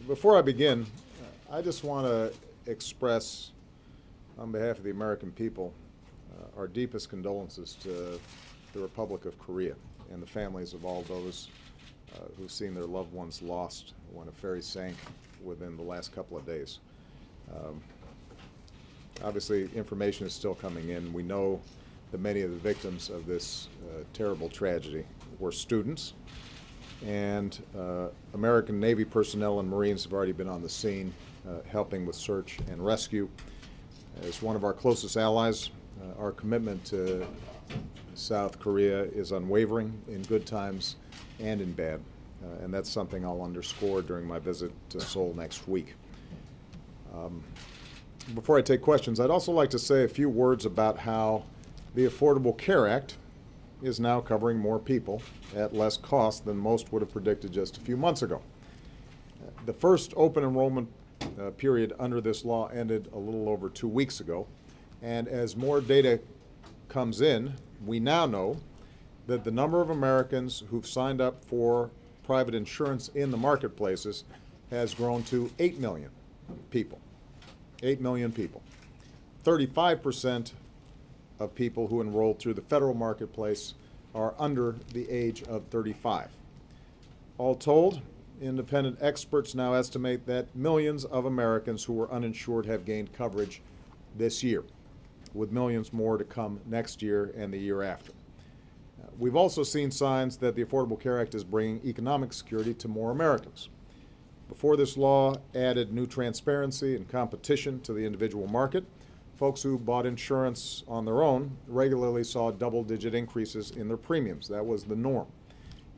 Before I begin, I just want to express, on behalf of the American people, our deepest condolences to the Republic of Korea and the families of all those who've seen their loved ones lost when a ferry sank within the last couple of days. Obviously, information is still coming in. We know that many of the victims of this terrible tragedy were students, and American Navy personnel and Marines have already been on the scene helping with search and rescue. As one of our closest allies, our commitment to South Korea is unwavering in good times and in bad, and that's something I'll underscore during my visit to Seoul next week. Before I take questions, I'd also like to say a few words about how the Affordable Care Act is now covering more people at less cost than most would have predicted just a few months ago. The first open enrollment period under this law ended a little over 2 weeks ago, and as more data comes in, we now know that the number of Americans who've signed up for private insurance in the marketplaces has grown to 8 million people. 8 million people. 35% of people who enrolled through the federal marketplace are under the age of 35. All told, independent experts now estimate that millions of Americans who were uninsured have gained coverage this year, with millions more to come next year and the year after. We've also seen signs that the Affordable Care Act is bringing economic security to more Americans. Before this law added new transparency and competition to the individual market, folks who bought insurance on their own regularly saw double-digit increases in their premiums. That was the norm.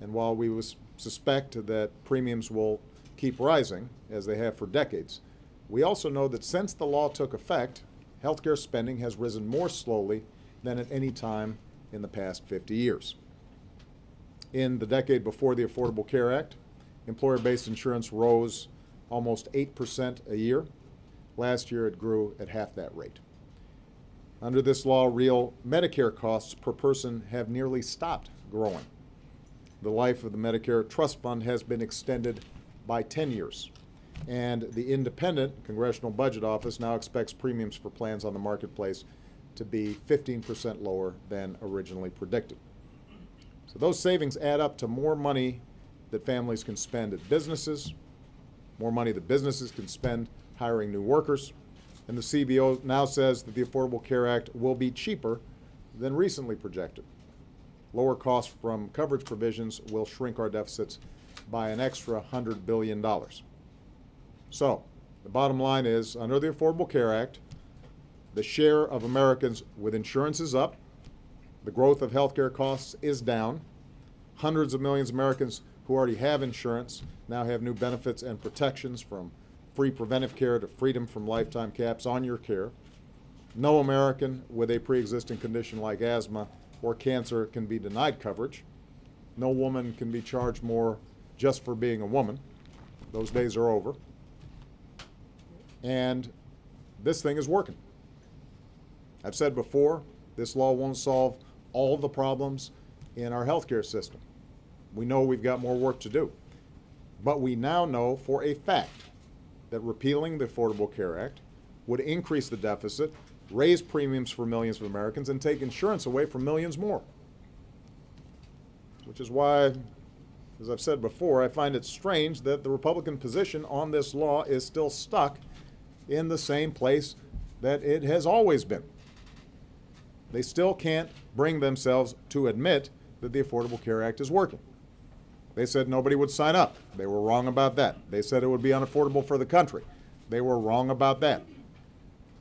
And while we suspect that premiums will keep rising, as they have for decades, we also know that since the law took effect, healthcare spending has risen more slowly than at any time in the past 50 years. In the decade before the Affordable Care Act, employer-based insurance rose almost 8% a year. Last year, it grew at half that rate. Under this law, real Medicare costs per person have nearly stopped growing. The life of the Medicare Trust Fund has been extended by 10 years. And the independent Congressional Budget Office now expects premiums for plans on the marketplace to be 15% lower than originally predicted. So those savings add up to more money that families can spend at businesses, more money that businesses can spend hiring new workers, and the CBO now says that the Affordable Care Act will be cheaper than recently projected. Lower costs from coverage provisions will shrink our deficits by an extra $100 billion. So, the bottom line is, under the Affordable Care Act, the share of Americans with insurance is up, the growth of healthcare costs is down, hundreds of millions of Americans who already have insurance now have new benefits and protections, from free preventive care to freedom from lifetime caps on your care. No American with a pre-existing condition like asthma or cancer can be denied coverage. No woman can be charged more just for being a woman. Those days are over. And this thing is working. I've said before, this law won't solve all the problems in our healthcare system. We know we've got more work to do. But we now know for a fact that repealing the Affordable Care Act would increase the deficit, raise premiums for millions of Americans, and take insurance away from millions more. Which is why, as I've said before, I find it strange that the Republican position on this law is still stuck in the same place that it has always been. They still can't bring themselves to admit that the Affordable Care Act is working. They said nobody would sign up. They were wrong about that. They said it would be unaffordable for the country. They were wrong about that.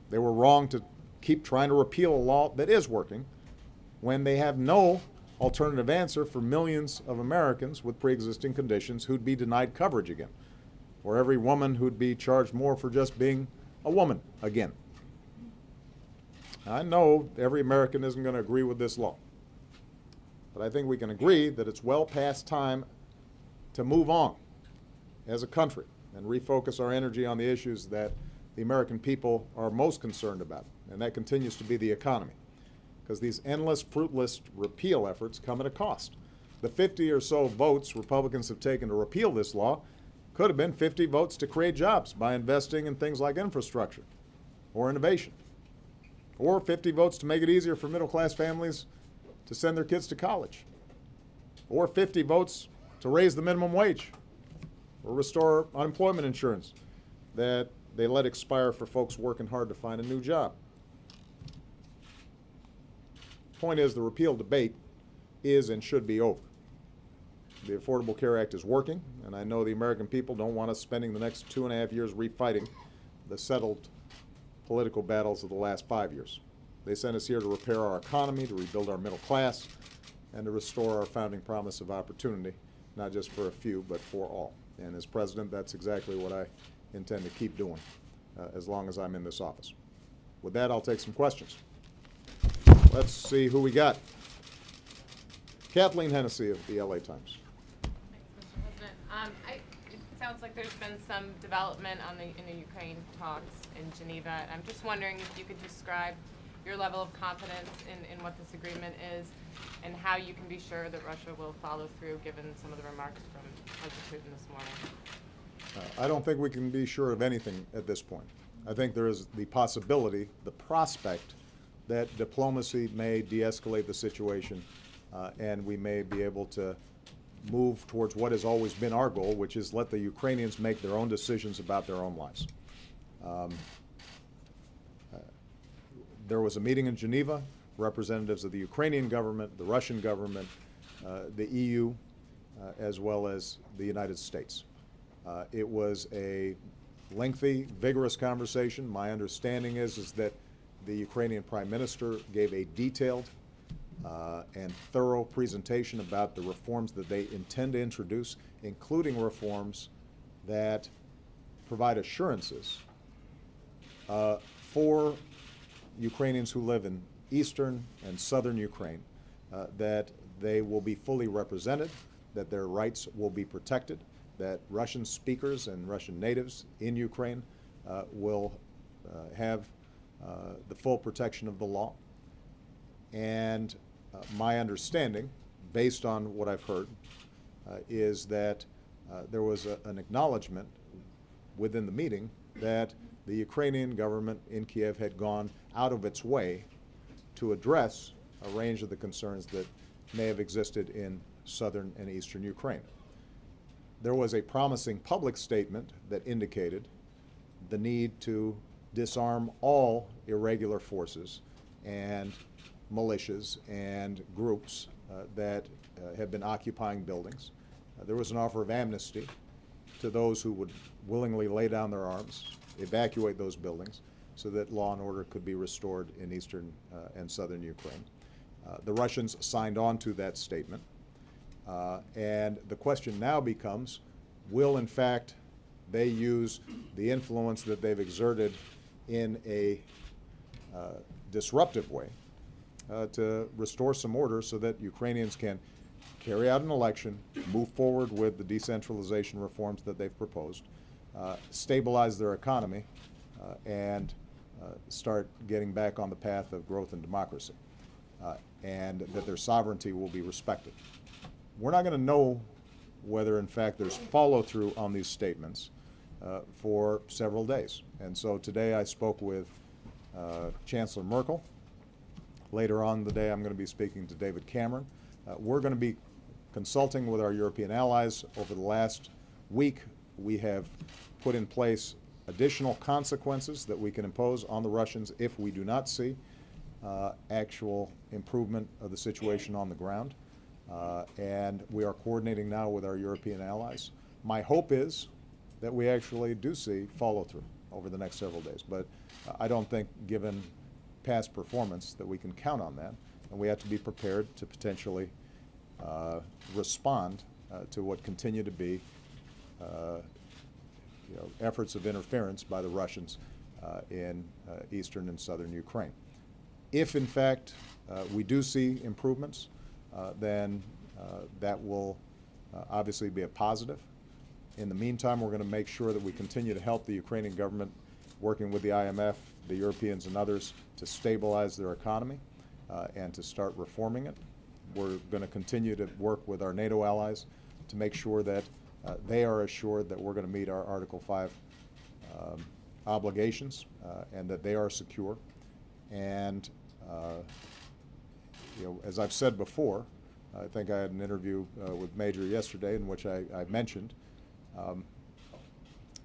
They were wrong to keep trying to repeal a law that is working when they have no alternative answer for millions of Americans with pre-existing conditions who'd be denied coverage again, or every woman who'd be charged more for just being a woman again. I know every American isn't going to agree with this law, but I think we can agree that it's well past time to move on as a country and refocus our energy on the issues that the American people are most concerned about, and that continues to be the economy, because these endless, fruitless repeal efforts come at a cost. The 50 or so votes Republicans have taken to repeal this law Could have been 50 votes to create jobs by investing in things like infrastructure or innovation. Or 50 votes to make it easier for middle-class families to send their kids to college. Or 50 votes to raise the minimum wage or restore unemployment insurance that they let expire for folks working hard to find a new job. Point is, the repeal debate is and should be over. The Affordable Care Act is working, and I know the American people don't want us spending the next 2.5 years refighting the settled political battles of the last 5 years. They sent us here to repair our economy, to rebuild our middle class, and to restore our founding promise of opportunity, not just for a few, but for all. And as president, that's exactly what I intend to keep doing as long as I'm in this office. With that, I'll take some questions. Let's see who we got. Kathleen Hennessy of the LA Times. Thanks, Mr. President. It sounds like there's been some development in the Ukraine talks in Geneva. And I'm just wondering if you could describe your level of confidence in what this agreement is and how you can be sure that Russia will follow through given some of the remarks from President Putin this morning. I don't think we can be sure of anything at this point. I think there is the possibility, the prospect, that diplomacy may de-escalate the situation and we may be able to move towards what has always been our goal, which is let the Ukrainians make their own decisions about their own lives. There was a meeting in Geneva, representatives of the Ukrainian government, the Russian government, the EU, as well as the United States. It was a lengthy, vigorous conversation. My understanding is that the Ukrainian Prime Minister gave a detailed and thorough presentation about the reforms that they intend to introduce, including reforms that provide assurances for Ukrainians who live in eastern and southern Ukraine that they will be fully represented, that their rights will be protected, that Russian speakers and Russian natives in Ukraine will have the full protection of the law. And my understanding, based on what I've heard, is that there was an acknowledgement within the meeting that the Ukrainian government in Kiev had gone out of its way to address a range of the concerns that may have existed in southern and eastern Ukraine. There was a promising public statement that indicated the need to disarm all irregular forces and militias and groups that have been occupying buildings. There was an offer of amnesty to those who would willingly lay down their arms, evacuate those buildings, so that law and order could be restored in eastern and southern Ukraine. The Russians signed on to that statement. And the question now becomes, will in fact they use the influence that they've exerted in a disruptive way to restore some order so that Ukrainians can carry out an election, move forward with the decentralization reforms that they've proposed, stabilize their economy, and start getting back on the path of growth and democracy, and that their sovereignty will be respected. We're not going to know whether in fact there's follow-through on these statements for several days. And so today I spoke with Chancellor Merkel. Later on in the day I'm going to be speaking to David Cameron. We're going to be consulting with our European allies. Over the last week we have put in place additional consequences that we can impose on the Russians if we do not see actual improvement of the situation on the ground. And we are coordinating now with our European allies. My hope is that we actually do see follow-through over the next several days. But I don't think, given past performance, that we can count on that. And we have to be prepared to potentially respond to what continue to be efforts of interference by the Russians in eastern and southern Ukraine. If, in fact, we do see improvements, then that will obviously be a positive. In the meantime, we're going to make sure that we continue to help the Ukrainian government, working with the IMF, the Europeans, and others, to stabilize their economy and to start reforming it. We're going to continue to work with our NATO allies to make sure that they are assured that we're going to meet our Article 5 obligations and that they are secure. And as I've said before, I think I had an interview with Major yesterday in which I mentioned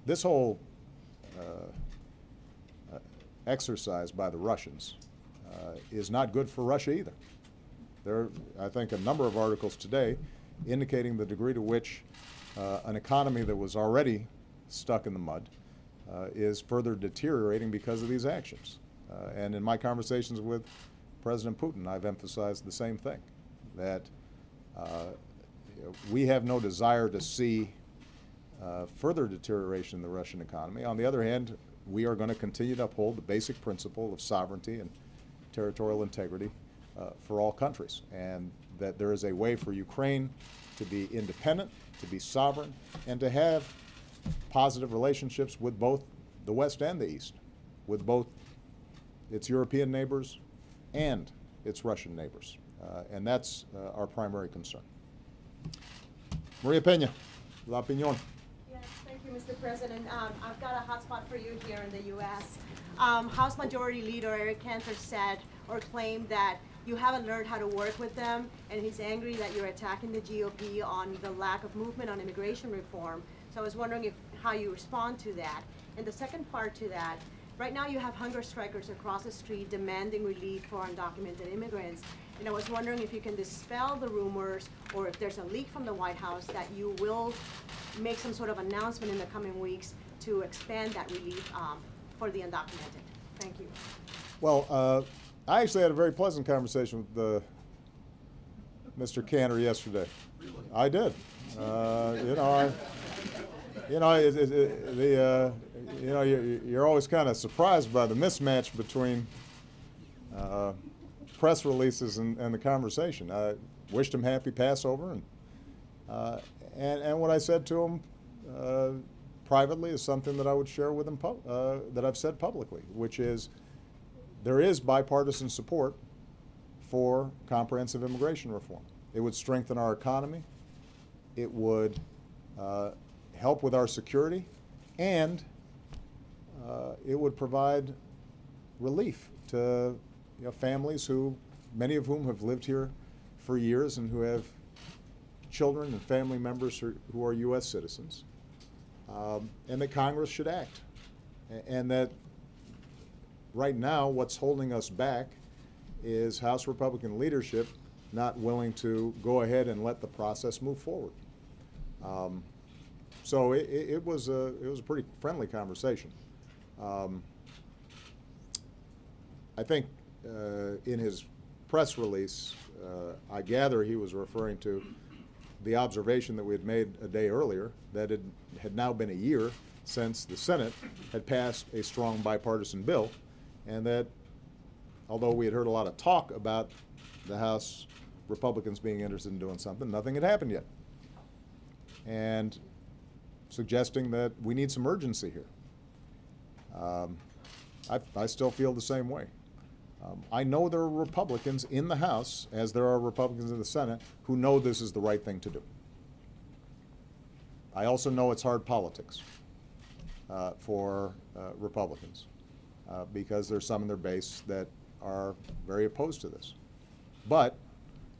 this whole exercise by the Russians is not good for Russia either. There are, I think, a number of articles today indicating the degree to which an economy that was already stuck in the mud is further deteriorating because of these actions. And in my conversations with President Putin, I've emphasized the same thing, that we have no desire to see further deterioration in the Russian economy. On the other hand, we are going to continue to uphold the basic principle of sovereignty and territorial integrity for all countries, and that there is a way for Ukraine to be independent, to be sovereign, and to have positive relationships with both the West and the East, with both its European neighbors and its Russian neighbors. And that's our primary concern. Maria Peña, La Opinión. Yes, thank you, Mr. President. I've got a hot spot for you here in the U.S. House Majority Leader Eric Cantor said or claimed that you haven't learned how to work with them, and he's angry that you're attacking the GOP on the lack of movement on immigration reform. So I was wondering how you respond to that. And the second part to that, right now you have hunger strikers across the street demanding relief for undocumented immigrants. And I was wondering if you can dispel the rumors, or if there's a leak from the White House that you will make some sort of announcement in the coming weeks to expand that relief for the undocumented. Thank you. Well, I actually had a very pleasant conversation with Mr. Cantor yesterday. Really? I did. You're always kind of surprised by the mismatch between press releases and the conversation. I wished him happy Passover, and what I said to him privately is something that I would share with him, that I've said publicly, which is there is bipartisan support for comprehensive immigration reform. It would strengthen our economy. It would help with our security, and it would provide relief to families many of whom have lived here for years and who have children and family members who are U.S. citizens, and that Congress should act, and that right now what's holding us back is House Republican leadership not willing to go ahead and let the process move forward. So it was a pretty friendly conversation. I think in his press release, I gather he was referring to the observation that we had made a day earlier, that it had now been a year since the Senate had passed a strong bipartisan bill, and that although we had heard a lot of talk about the House Republicans being interested in doing something, nothing had happened yet. And suggesting that we need some urgency here. I still feel the same way. I know there are Republicans in the House, as there are Republicans in the Senate, who know this is the right thing to do. I also know it's hard politics for Republicans because there's some in their base that are very opposed to this. But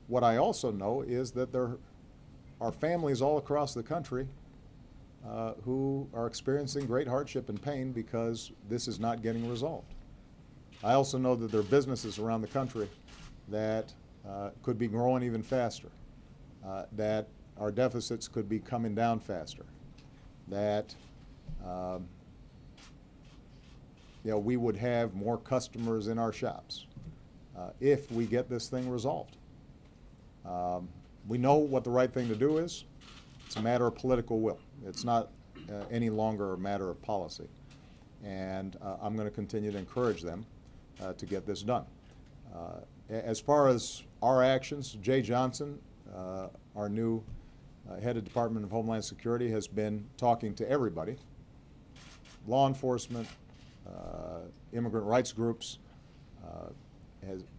what I also know is that there are families all across the country who are experiencing great hardship and pain because this is not getting resolved. I also know that there are businesses around the country that could be growing even faster, that our deficits could be coming down faster, that we would have more customers in our shops if we get this thing resolved. We know what the right thing to do is. It's a matter of political will. It's not any longer a matter of policy. And I'm going to continue to encourage them to get this done. As far as our actions, Jay Johnson, our new head of Department of Homeland Security, has been talking to everybody, law enforcement, immigrant rights groups,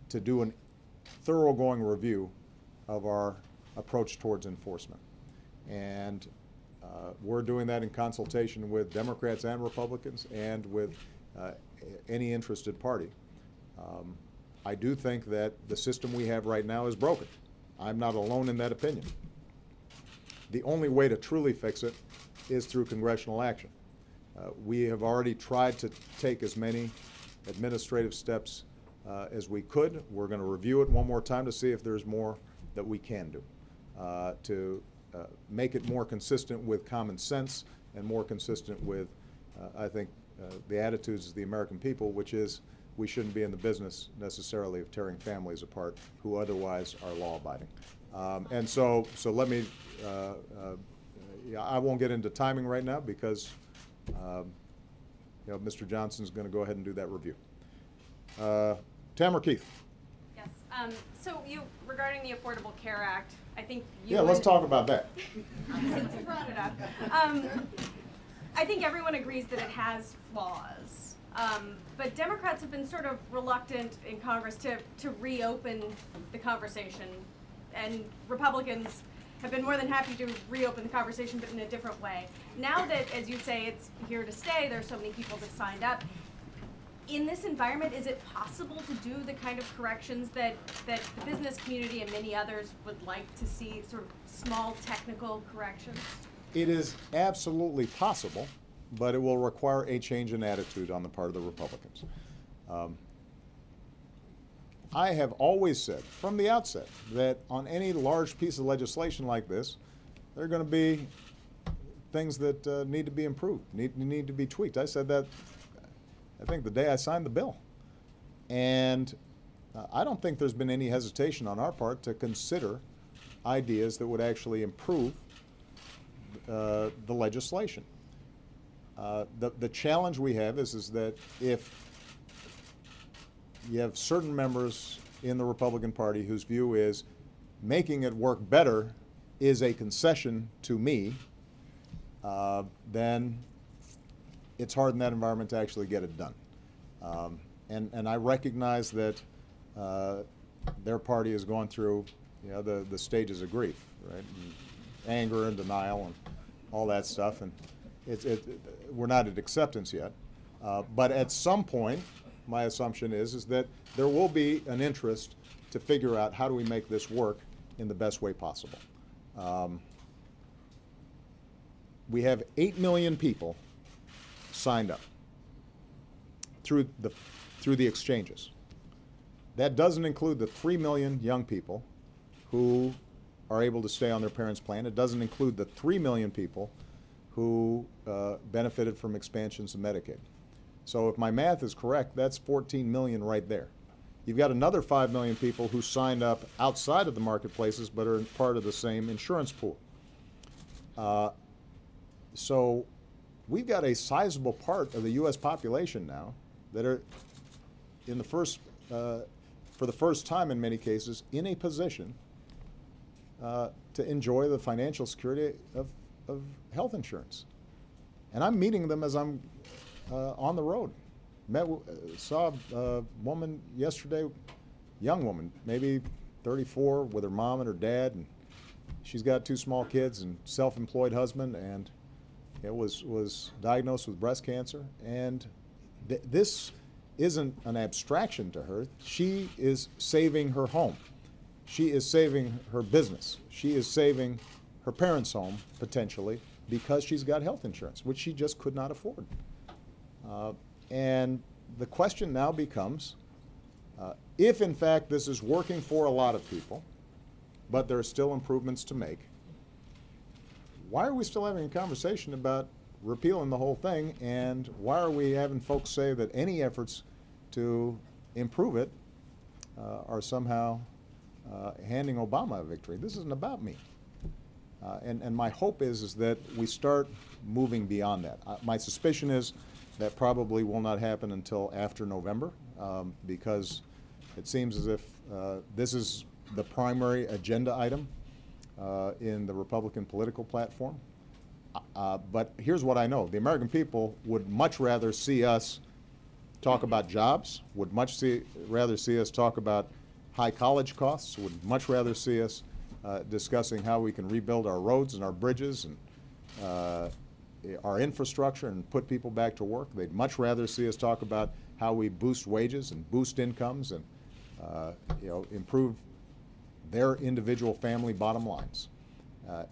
to do a thoroughgoing review of our approach towards enforcement. And We're doing that in consultation with Democrats and Republicans and with any interested party. I do think that the system we have right now is broken. I'm not alone in that opinion. The only way to truly fix it is through congressional action. We have already tried to take as many administrative steps as we could. We're going to review it one more time to see if there's more that we can do to make it more consistent with common sense and more consistent with, I think, the attitudes of the American people, which is we shouldn't be in the business necessarily of tearing families apart who otherwise are law-abiding. And so let me, I won't get into timing right now because Mr. Johnson's going to go ahead and do that review. Tamara Keith. Yes. So regarding the Affordable Care Act, I think you. Yeah, let's talk about that. Since you brought it up, I think everyone agrees that it has flaws. But Democrats have been sort of reluctant in Congress to reopen the conversation, and Republicans have been more than happy to reopen the conversation, but in a different way. Now that, as you say, it's here to stay, there's so many people that signed up. In this environment, is it possible to do the kind of corrections that the business community and many others would like to see, sort of small technical corrections? It is absolutely possible, but it will require a change in attitude on the part of the Republicans. I have always said from the outset that on any large piece of legislation like this, there are going to be things that need to be improved, need to be tweaked. I said that, I think, the day I signed the bill. And I don't think there's been any hesitation on our part to consider ideas that would actually improve the legislation. The challenge we have is that if you have certain members in the Republican Party whose view is making it work better is a concession to me, then it's hard in that environment to actually get it done. And I recognize that their party has gone through the stages of grief, right? And anger and denial and all that stuff, and we're not at acceptance yet. But at some point, my assumption is that there will be an interest to figure out how do we make this work in the best way possible. We have 8 million people signed up through the exchanges. That doesn't include the 3 million young people who are able to stay on their parents' plan. It doesn't include the 3 million people who benefited from expansions of Medicaid. So if my math is correct, that's 14 million right there. You've got another 5 million people who signed up outside of the marketplaces but are part of the same insurance pool. So we've got a sizable part of the U.S. population now that are in the for the first time in many cases, in a position to enjoy the financial security of health insurance. And I'm meeting them as I'm on the road. Saw a woman yesterday, young woman, maybe 34, with her mom and her dad, and she's got 2 small kids and self-employed husband, and was diagnosed with breast cancer. And this isn't an abstraction to her. She is saving her home. She is saving her business. She is saving her parents' home, potentially, because she's got health insurance, which she just could not afford. And the question now becomes, if in fact this is working for a lot of people, but there are still improvements to make, why are we still having a conversation about repealing the whole thing, and why are we having folks say that any efforts to improve it are somehow handing Obama a victory? This isn't about me. And my hope is that we start moving beyond that. My suspicion is that probably will not happen until after November, because it seems as if this is the primary agenda item in the Republican political platform. But here's what I know. The American people would much rather see us talk about jobs, would rather see us talk about high college costs, would much rather see us discussing how we can rebuild our roads and our bridges and our infrastructure and put people back to work. They'd much rather see us talk about how we boost wages and boost incomes and improve their individual family bottom lines.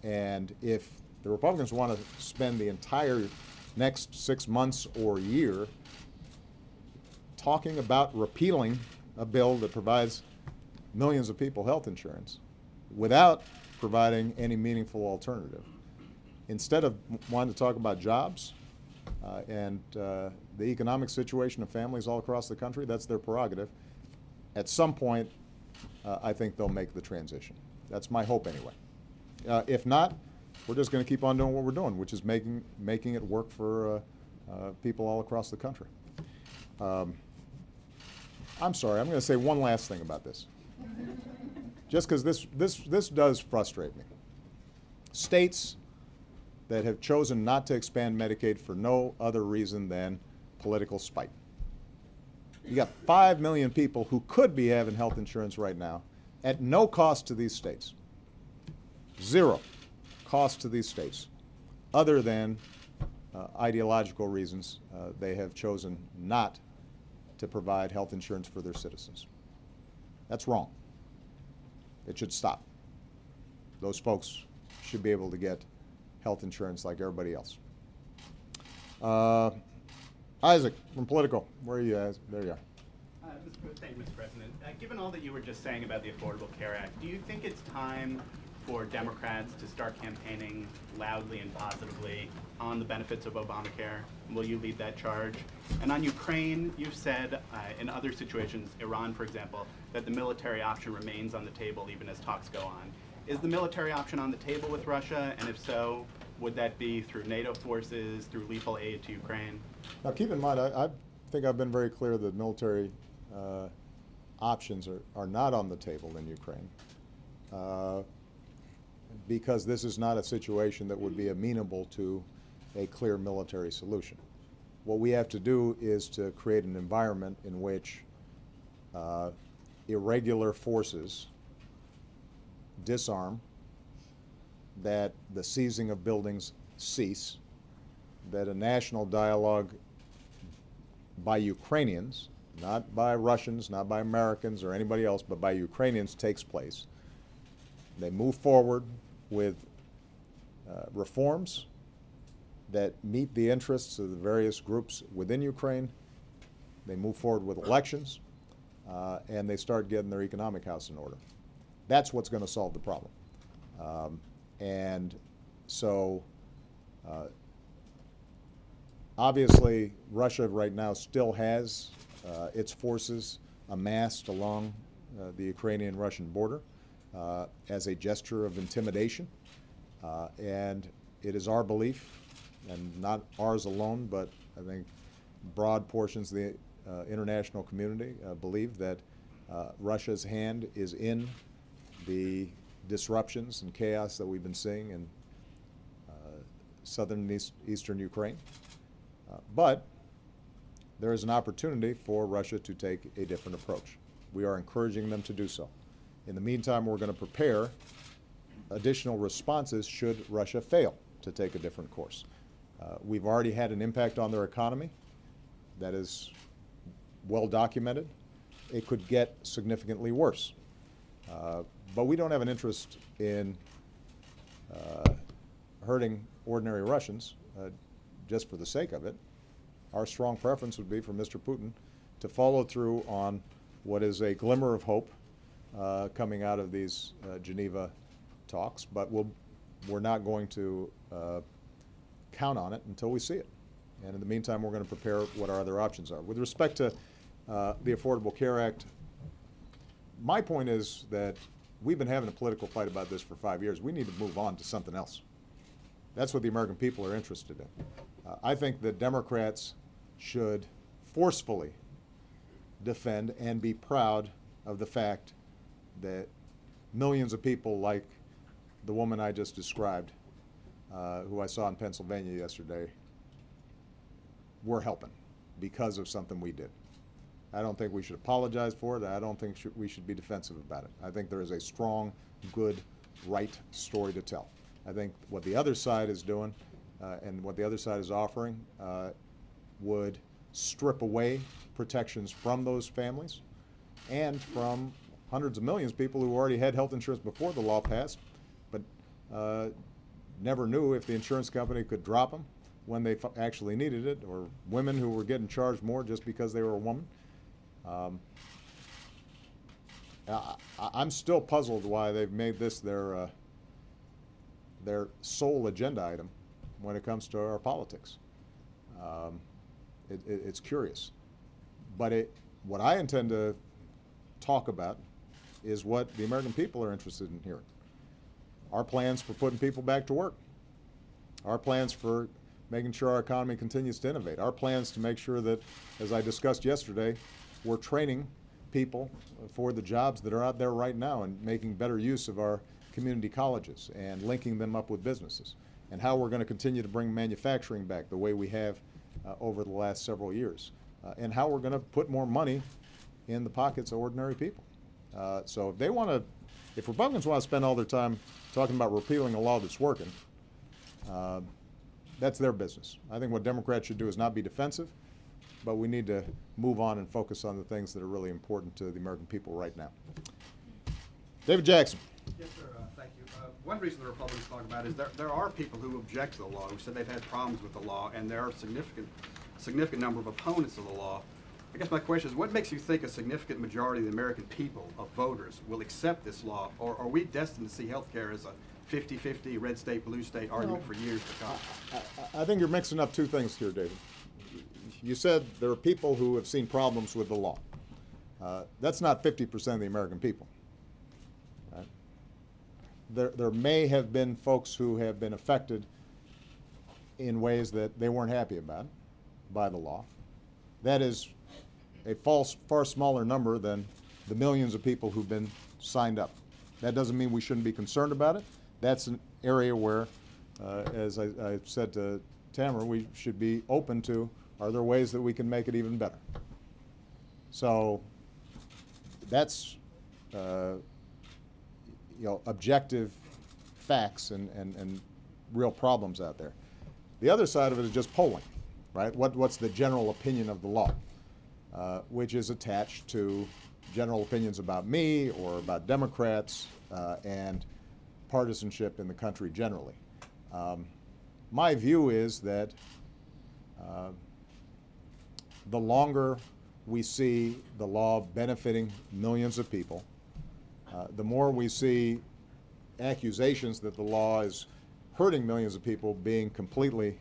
And if the Republicans want to spend the entire next 6 months or year talking about repealing a bill that provides millions of people health insurance without providing any meaningful alternative, instead of wanting to talk about jobs and the economic situation of families all across the country, that's their prerogative. At some point, I think they'll make the transition. That's my hope anyway. If not, we're just going to keep on doing what we're doing, which is making it work for people all across the country. I'm sorry, I'm going to say one last thing about this. Just because this does frustrate me. States that have chosen not to expand Medicaid for no other reason than political spite. You got 5 million people who could be having health insurance right now at no cost to these states. Zero cost to these states, other than ideological reasons. They have chosen not to provide health insurance for their citizens. That's wrong. It should stop. Those folks should be able to get health insurance like everybody else. Isaac from Politico, where are you, Isaac? There you are. Thank you, Mr. President. Given all that you were just saying about the Affordable Care Act, do you think it's time for Democrats to start campaigning loudly and positively on the benefits of Obamacare? Will you lead that charge? And on Ukraine, you've said in other situations, Iran, for example, that the military option remains on the table even as talks go on. Is the military option on the table with Russia? And if so, would that be through NATO forces, through lethal aid to Ukraine? Now keep in mind, I think I've been very clear that military options are not on the table in Ukraine. Because this is not a situation that would be amenable to a clear military solution. What we have to do is to create an environment in which irregular forces disarm, that the seizing of buildings cease, that a national dialogue by Ukrainians, not by Russians, not by Americans or anybody else, but by Ukrainians takes place. They move forward with reforms that meet the interests of the various groups within Ukraine. They move forward with elections, and they start getting their economic house in order. That's what's going to solve the problem. And so, obviously, Russia right now still has its forces amassed along the Ukrainian-Russian border as a gesture of intimidation. And it is our belief, and not ours alone, but I think broad portions of the international community believe that Russia's hand is in the disruptions and chaos that we've been seeing in southern and eastern Ukraine. But there is an opportunity for Russia to take a different approach. We are encouraging them to do so. In the meantime, we're going to prepare additional responses should Russia fail to take a different course. We've already had an impact on their economy that is well documented. It could get significantly worse. But we don't have an interest in hurting ordinary Russians just for the sake of it. Our strong preference would be for Mr. Putin to follow through on what is a glimmer of hope coming out of these Geneva talks, but we're not going to count on it until we see it. And in the meantime, we're going to prepare what our other options are. With respect to the Affordable Care Act, my point is that we've been having a political fight about this for 5 years. We need to move on to something else. That's what the American people are interested in. I think that Democrats should forcefully defend and be proud of the fact that millions of people like the woman I just described, who I saw in Pennsylvania yesterday, were helping because of something we did. I don't think we should apologize for it. I don't think we should be defensive about it. I think there is a strong, good, right story to tell. I think what the other side is doing and what the other side is offering would strip away protections from those families and from hundreds of millions of people who already had health insurance before the law passed, but never knew if the insurance company could drop them when they actually needed it, or women who were getting charged more just because they were a woman. I'm still puzzled why they've made this their sole agenda item when it comes to our politics. It's curious. But what I intend to talk about is what the American people are interested in hearing. Our plans for putting people back to work. Our plans for making sure our economy continues to innovate. Our plans to make sure that, as I discussed yesterday, we're training people for the jobs that are out there right now and making better use of our community colleges and linking them up with businesses, and how we're going to continue to bring manufacturing back the way we have over the last several years, and how we're going to put more money in the pockets of ordinary people. So if Republicans want to spend all their time talking about repealing a law that's working, that's their business. I think what Democrats should do is not be defensive, but we need to move on and focus on the things that are really important to the American people right now. David Jackson. Yes, sir. Thank you. One reason the Republicans talk about is there are people who object to the law, who said they've had problems with the law, and there are significant number of opponents of the law. I guess my question is, what makes you think a significant majority of the American people, of voters, will accept this law, or are we destined to see health care as a 50-50 red state, blue state argument for years to come? I think you're mixing up two things here, David. You said there are people who have seen problems with the law. That's not 50% of the American people. Right? There may have been folks who have been affected in ways that they weren't happy about by the law. That is a far smaller number than the millions of people who've been signed up. That doesn't mean we shouldn't be concerned about it. That's an area where, as I said to Tamara, we should be open to, are there ways that we can make it even better? So that's objective facts and real problems out there. The other side of it is just polling, right? What's the general opinion of the law, which is attached to general opinions about me or about Democrats and partisanship in the country generally. My view is that the longer we see the law benefiting millions of people, the more we see accusations that the law is hurting millions of people being completely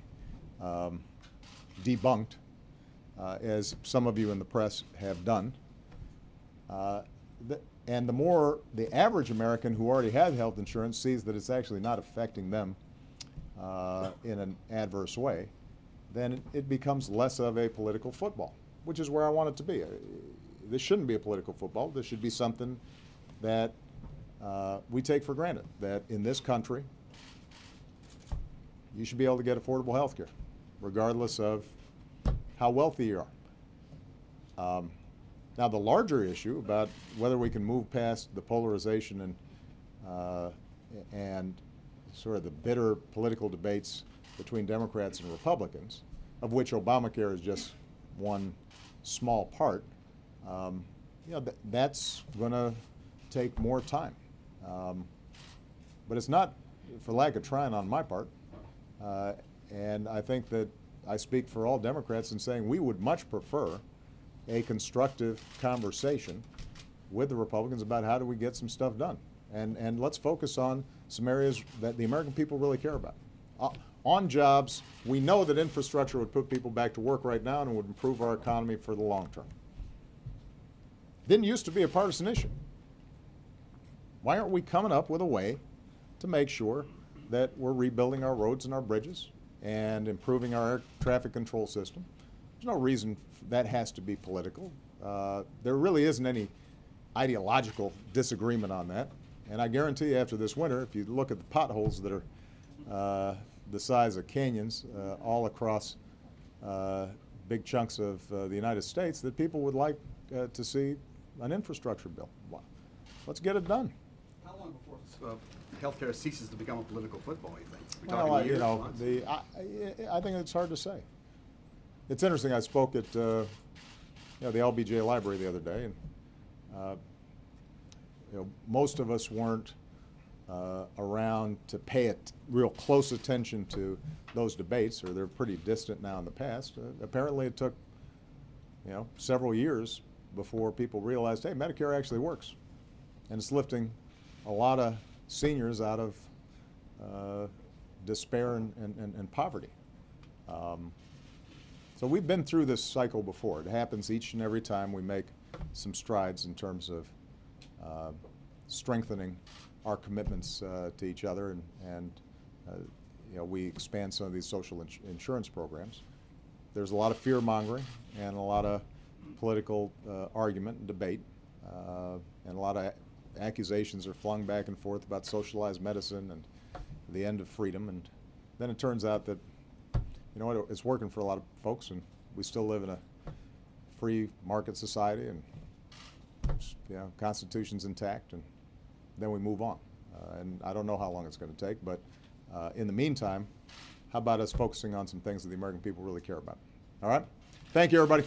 debunked, as some of you in the press have done. And the more the average American who already has health insurance sees that it's actually not affecting them in an adverse way, then it becomes less of a political football, which is where I want it to be. This shouldn't be a political football. This should be something that we take for granted, that in this country, you should be able to get affordable health care, regardless of how wealthy you are. Now, the larger issue about whether we can move past the polarization and sort of the bitter political debates between Democrats and Republicans, of which Obamacare is just one small part, that's going to take more time. But it's not for lack of trying on my part. And I think that I speak for all Democrats in saying we would much prefer a constructive conversation with the Republicans about how do we get some stuff done. And let's focus on some areas that the American people really care about. On jobs, we know that infrastructure would put people back to work right now and would improve our economy for the long term. Didn't used to be a partisan issue. Why aren't we coming up with a way to make sure that we're rebuilding our roads and our bridges and improving our air traffic control system? There's no reason that has to be political. There really isn't any ideological disagreement on that. And I guarantee you after this winter, if you look at the potholes that are the size of canyons all across big chunks of the United States, that people would like to see an infrastructure bill. Let's get it done. How long before healthcare ceases to become a political football, you think? We Well, talking you years, know, months? I think it's hard to say. It's interesting. I spoke at the LBJ library the other day, and most of us weren't around to pay real close attention to those debates, or they're pretty distant now in the past. Apparently, it took several years before people realized, hey, Medicare actually works, and it's lifting a lot of seniors out of despair and poverty. So we've been through this cycle before. It happens each and every time we make some strides in terms of strengthening our commitments to each other, and we expand some of these social insurance programs. There's a lot of fear-mongering and a lot of political argument and debate, and a lot of accusations are flung back and forth about socialized medicine and the end of freedom. And then it turns out that, it's working for a lot of folks, and we still live in a free market society, and Constitution's intact, and then we move on. And I don't know how long it's going to take, but in the meantime, how about us focusing on some things that the American people really care about? All right? Thank you, everybody.